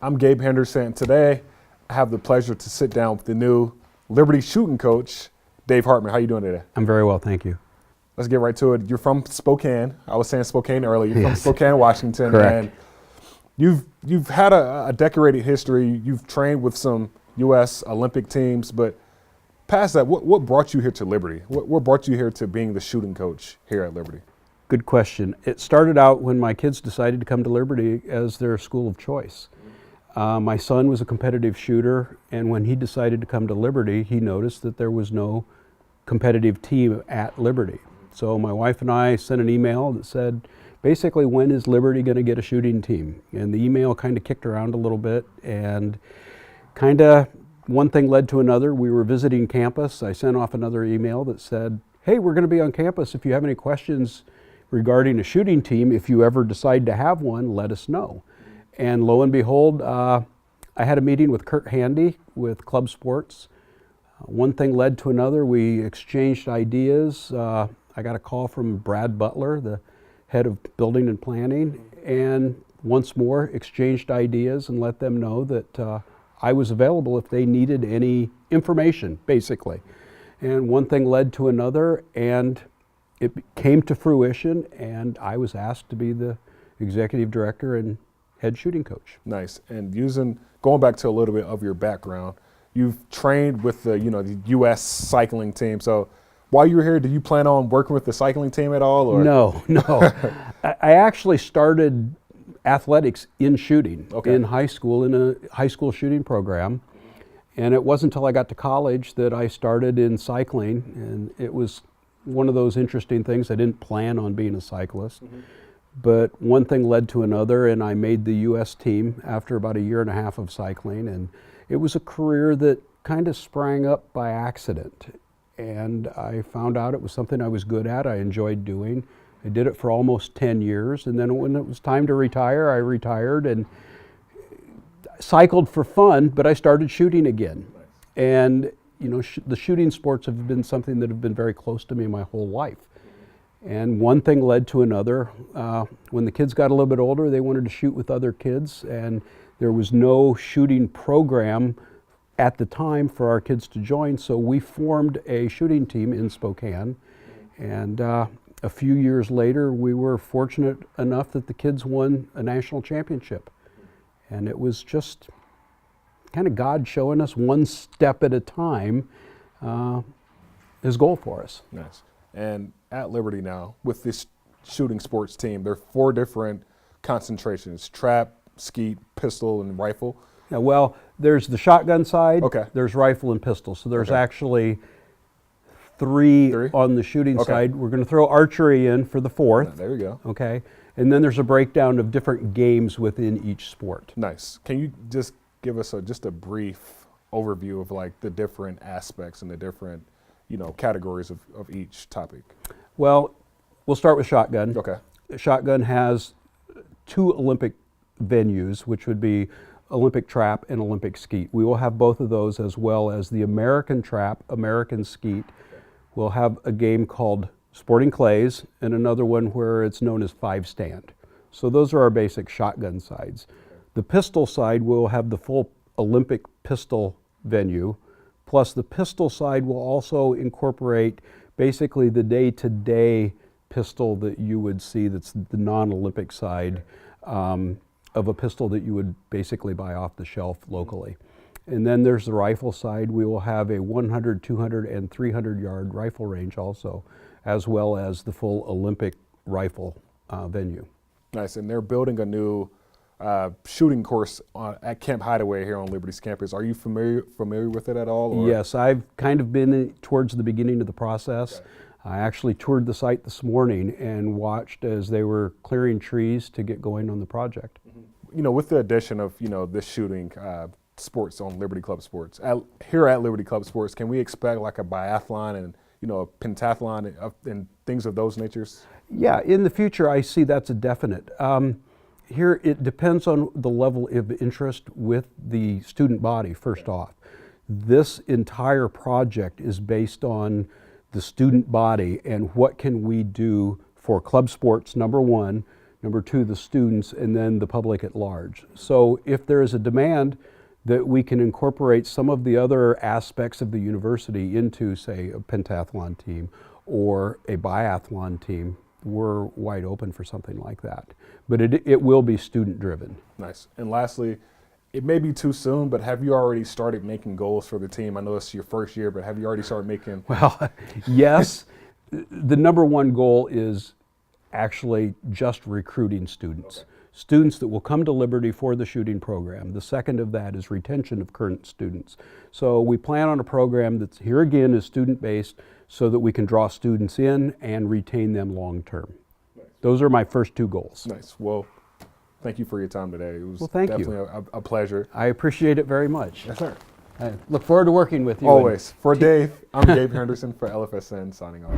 I'm Gabe Henderson, and today I have the pleasure to sit down with the new Liberty shooting coach, Dave Hartman. How you doing today? I'm very well, thank you. Let's get right to it. You're from Spokane. I was saying Spokane earlier. You're Yes. from Spokane, Washington. Correct. And you've had a decorated history. You've trained with some U.S. Olympic teams, but past that, what brought you here to Liberty? What brought you here to being the shooting coach here at Liberty? Good question. It started out when my kids decided to come to Liberty as their school of choice. My son was a competitive shooter, and when he decided to come to Liberty, he noticed that there was no competitive team at Liberty. So my wife and I sent an email that said, basically, when is Liberty going to get a shooting team? And the email kind of kicked around a little bit, and kind of one thing led to another. We were visiting campus. I sent off another email that said, hey, we're going to be on campus. If you have any questions regarding a shooting team, if you ever decide to have one, let us know. And lo and behold, I had a meeting with Kurt Handy with Club Sports. One thing led to another. We exchanged ideas. I got a call from Brad Butler, the head of building and planning, and once more exchanged ideas and let them know that I was available if they needed any information, basically. And one thing led to another, and it came to fruition, and I was asked to be the executive director and head shooting coach. Nice. And going back to a little bit of your background, you've trained with the U.S. cycling team. So while you were here, did you plan on working with the cycling team at all? Or? No. I actually started athletics in shooting in high school, in a high school shooting program. And it wasn't until I got to college that I started in cycling, and it was one of those interesting things. I didn't plan on being a cyclist, but one thing led to another, and I made the U.S. team after about a year and a half of cycling, and it was a career that kind of sprang up by accident, and I found out it was something I was good at, I enjoyed doing. I did it for almost 10 years, and then when it was time to retire, I retired and cycled for fun, but I started shooting again. And the shooting sports have been something that have been very close to me my whole life. And one thing led to another. When the kids got a little bit older, they wanted to shoot with other kids, and there was no shooting program at the time for our kids to join, so we formed a shooting team in Spokane. And a few years later, we were fortunate enough that the kids won a national championship. And it was just kind of God showing us one step at a time his goal for us. Nice. And at Liberty now, with this shooting sports team, there are 4 different concentrations: trap, skeet, pistol, and rifle. Yeah, well, there's the shotgun side, Okay. There's rifle and pistol. So there's actually three on the shooting side. We're going to throw archery in for the 4th. There you go. Okay. And then there's a breakdown of different games within each sport. Nice. Can you just give us just a brief overview of like the different aspects and the different categories of each topic? Well, we'll start with shotgun. Okay. Shotgun has 2 Olympic venues, which would be Olympic trap and Olympic skeet. We will have both of those, as well as the American trap, American skeet. We'll have a game called Sporting Clays and another one where it's known as 5-stand. So those are our basic shotgun sides. The pistol side will have the full Olympic pistol venue, plus the pistol side will also incorporate basically the day-to-day pistol that you would see, that's the non-Olympic side of a pistol that you would basically buy off the shelf locally. And then there's the rifle side. We will have a 100, 200, and 300 yard rifle range also, as well as the full Olympic rifle venue. Nice. And they're building a new shooting course at Camp Hideaway here on Liberty's campus. Are you familiar with it at all? Or? Yes, I've kind of been towards the beginning of the process. Okay. I actually toured the site this morning and watched as they were clearing trees to get going on the project. With the addition of this shooting sports on Liberty Club Sports, here at Liberty Club Sports, can we expect like a biathlon and a pentathlon and things of those natures? Yeah, in the future I see that's a definite. Here it depends on the level of interest with the student body, first off. This entire project is based on the student body and what can we do for club sports, number one, number two, the students, and then the public at large. So if there is a demand that we can incorporate some of the other aspects of the university into, say, a pentathlon team or a biathlon team, we're wide open for something like that. But it will be student driven. Nice. And lastly, it may be too soon, but have you already started making goals for the team? I know it's your first year, but have you already started making? Well, yes. The number one goal is actually just recruiting students. Okay. Students that will come to Liberty for the shooting program. The second of that is retention of current students. So we plan on a program that's, here again, is student-based so that we can draw students in and retain them long-term. Nice. Those are my first two goals. Nice. Well, thank you for your time today. It was definitely a pleasure. I appreciate it very much. Yes, sir. I look forward to working with you. Always. For Dave, I'm Gabe Henderson for LFSN signing off.